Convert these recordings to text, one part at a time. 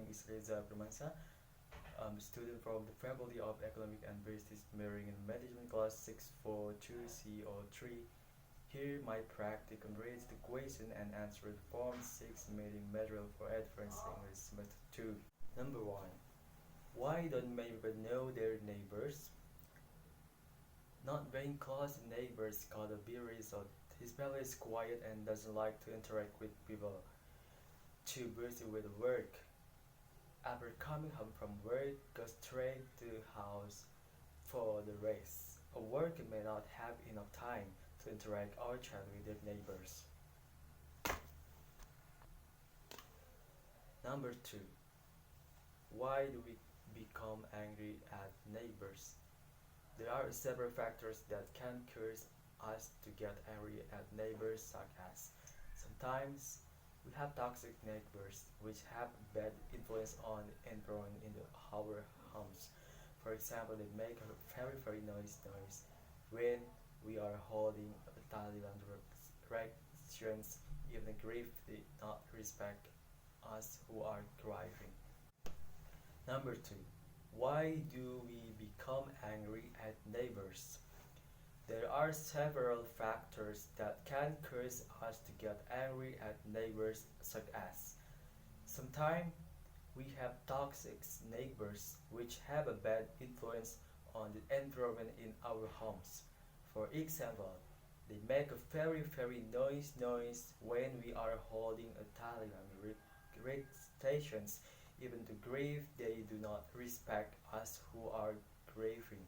name is Reza Firmansyah. I'm a student from the Faculty of Economy and Business, majoring in Management Class 642CO3. Here, my practicum reads the question and answer the Form 6 meeting material for Advanced English Semester 2. Number 1. Why don't many people know their neighbors? Not being close to neighbors got a big result. His family is quiet and doesn't like to interact with people. Too busy with work. After coming home from work, go straight to the house for the rest. A worker may not have enough time to interact or chat with their neighbors. Number 2. Why do we become angry at neighbors? There are several factors that can cause us to get angry at neighbors, such as sometimes we have toxic neighbors which have bad influence on the environment in our homes. For example, they make a very noise when we are holding a Thailand directions, even if they not respect us who are driving. Number 2. Why do we become angry at neighbors? There are several factors that can cause us to get angry at neighbors, such as sometimes we have toxic neighbors which have a bad influence on the environment in our homes. For example, they make a very noise when we are holding a telegram stations. Even to grieve, they do not respect us who are grieving.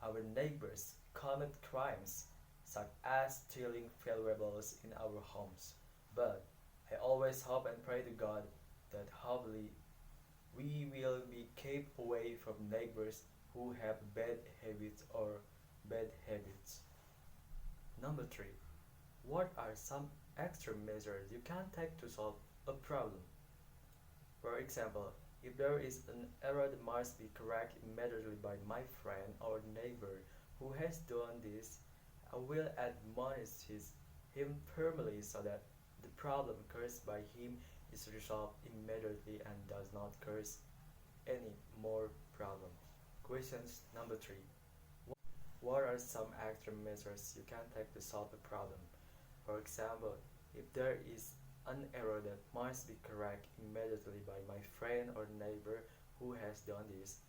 Our neighbors commit crimes, such as stealing valuables in our homes. But I always hope and pray to God that hopefully we will be kept away from neighbors who have bad habits. Number 3. What are some extra measures you can take to solve a problem? For example, if there is an error that must be corrected immediately by my friend or neighbor who has done this, I will admonish him firmly so that the problem caused by him is resolved immediately and does not cause any more problem. Questions number 3. What are some extra measures you can take to solve a problem? For example, if there is an error that must be corrected immediately by my friend or neighbor who has done this,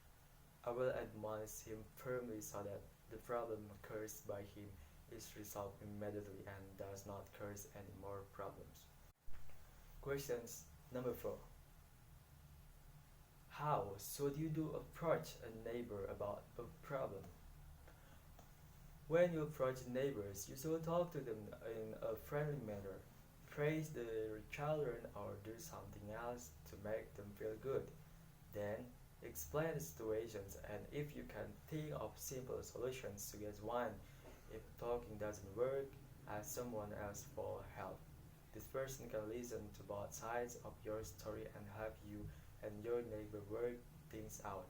I will admonish him firmly so that the problem caused by him is resolved immediately and does not cause any more problems. Questions number 4. How should you approach a neighbor about a problem? When you approach neighbors, you should talk to them in a friendly manner. Praise their children or do something else to make them feel good. Then, explain the situations and if you can think of simple solutions to get one. If talking doesn't work, ask someone else for help. This person can listen to both sides of your story and help you and your neighbor work things out.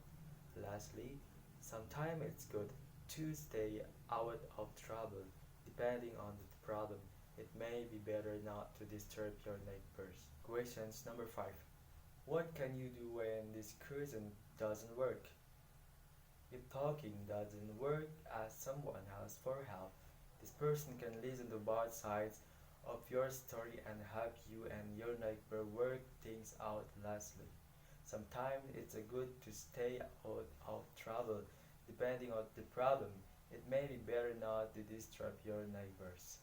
Lastly, sometimes it's good to stay out of trouble. Depending on the problem, it may be better not to disturb your neighbors. Questions number 5. What can you do when this question doesn't work? If talking doesn't work, ask someone else for help. This person can listen to both sides of your story and help you and your neighbor work things out. Lastly, sometimes it's good to stay out of trouble. Depending on the problem, it may be better not to disturb your neighbors.